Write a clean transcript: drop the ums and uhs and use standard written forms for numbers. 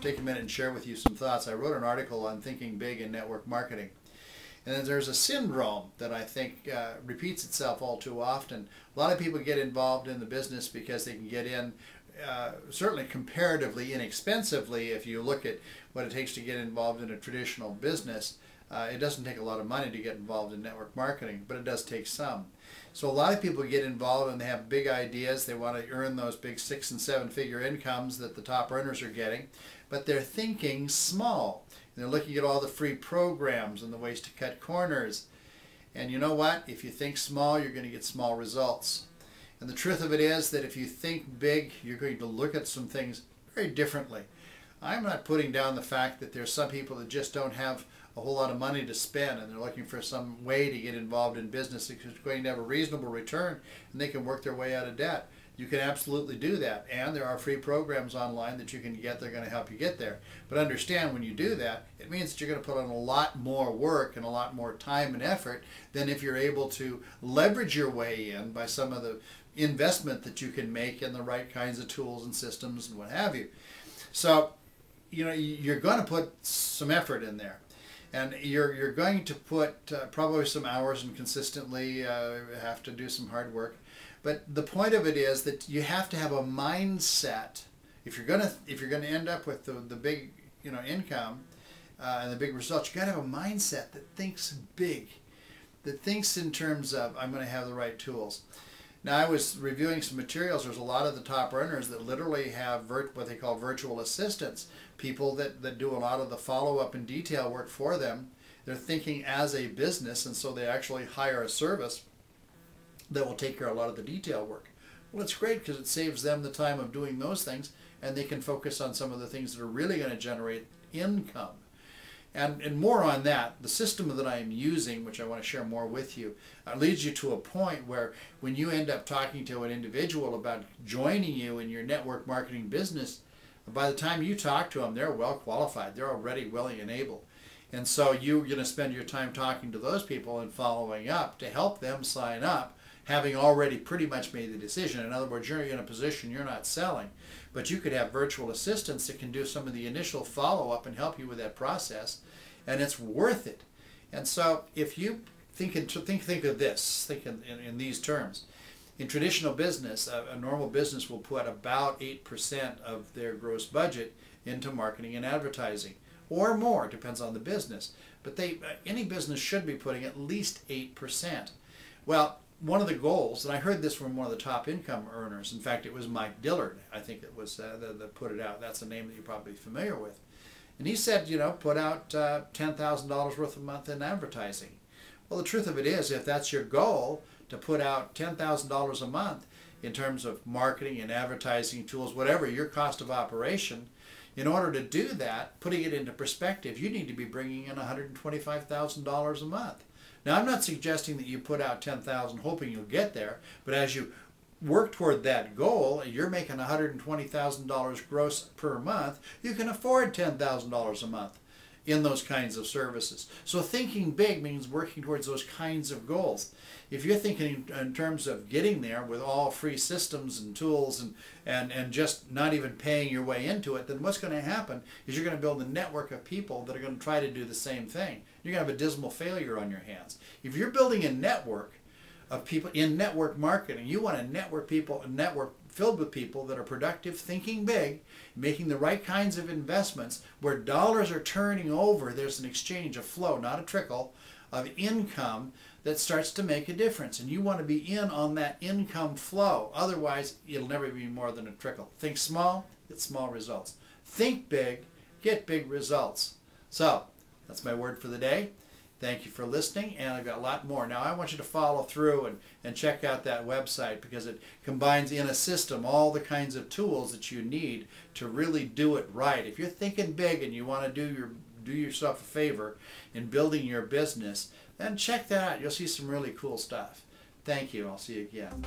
take a minute and share with you some thoughts. I wrote an article on thinking big in network marketing. And then there's a syndrome that I think repeats itself all too often. A lot of people get involved in the business because they can get in certainly comparatively inexpensively. If you look at what it takes to get involved in a traditional business, it doesn't take a lot of money to get involved in network marketing, but it does take some. So a lot of people get involved and they have big ideas. They want to earn those big 6- and 7-figure incomes that the top earners are getting, but they're thinking small. They're looking at all the free programs and the ways to cut corners. And you know what? If you think small, you're going to get small results. And the truth of it is that if you think big, you're going to look at some things very differently. I'm not putting down the fact that there's some people that just don't have a whole lot of money to spend and they're looking for some way to get involved in business that's going to have a reasonable return and they can work their way out of debt. You can absolutely do that, and there are free programs online that you can get that are going to help you get there. But understand, when you do that, it means that you're going to put on a lot more work and a lot more time and effort than if you're able to leverage your way in by some of the investment that you can make in the right kinds of tools and systems and what have you. So, you know, you're going to put some effort in there. And you're going to put probably some hours and consistently have to do some hard work. But the point of it is that you have to have a mindset. If you're gonna end up with the big income and the big results, you got to have a mindset that thinks big, that thinks in terms of, I'm going to have the right tools. Now, I was reviewing some materials. There's a lot of the top earners that literally have what they call virtual assistants, people that do a lot of the follow-up and detail work for them. They're thinking as a business, and so they actually hire a service that will take care of a lot of the detail work. Well, it's great because it saves them the time of doing those things, and they can focus on some of the things that are really going to generate income. And more on that, the system that I'm using, which I want to share more with you, leads you to a point where when you end up talking to an individual about joining you in your network marketing business, by the time you talk to them, they're well qualified. They're already willing and able. And so you're going to spend your time talking to those people and following up to help them sign up, having already pretty much made the decision. In other words, you're in a position you're not selling, but you could have virtual assistants that can do some of the initial follow-up and help you with that process, and it's worth it. And so if you think of this, think in these terms. In traditional business, a normal business will put about 8% of their gross budget into marketing and advertising, or more, depends on the business. But any business should be putting at least 8%. Well, one of the goals, and I heard this from one of the top income earners, in fact it was Mike Dillard, I think it was that put it out. That's a name that you're probably familiar with. And he said, put out $10,000 worth a month in advertising. Well, the truth of it is, if that's your goal, to put out $10,000 a month in terms of marketing and advertising tools, whatever your cost of operation, in order to do that, putting it into perspective, you need to be bringing in $125,000 a month. Now, I'm not suggesting that you put out $10,000 hoping you'll get there, but as you work toward that goal, you're making $120,000 gross per month, you can afford $10,000 a month in those kinds of services. So thinking big means working towards those kinds of goals. If you're thinking in terms of getting there with all free systems and tools and just not even paying your way into it, then what's going to happen is you're going to build a network of people that are going to try to do the same thing. You're going to have a dismal failure on your hands. If you're building a network of people in network marketing, you want a network filled with people that are productive, thinking big, making the right kinds of investments where dollars are turning over. There's an exchange, a flow, not a trickle, of income that starts to make a difference. And you want to be in on that income flow. Otherwise, it'll never be more than a trickle. Think small, get small results. Think big, get big results. So, that's my word for the day. Thank you for listening, and I've got a lot more. Now, I want you to follow through and check out that website because it combines in a system all the kinds of tools that you need to really do it right. If you're thinking big and you want to do yourself a favor in building your business, then check that out. You'll see some really cool stuff. Thank you. I'll see you again.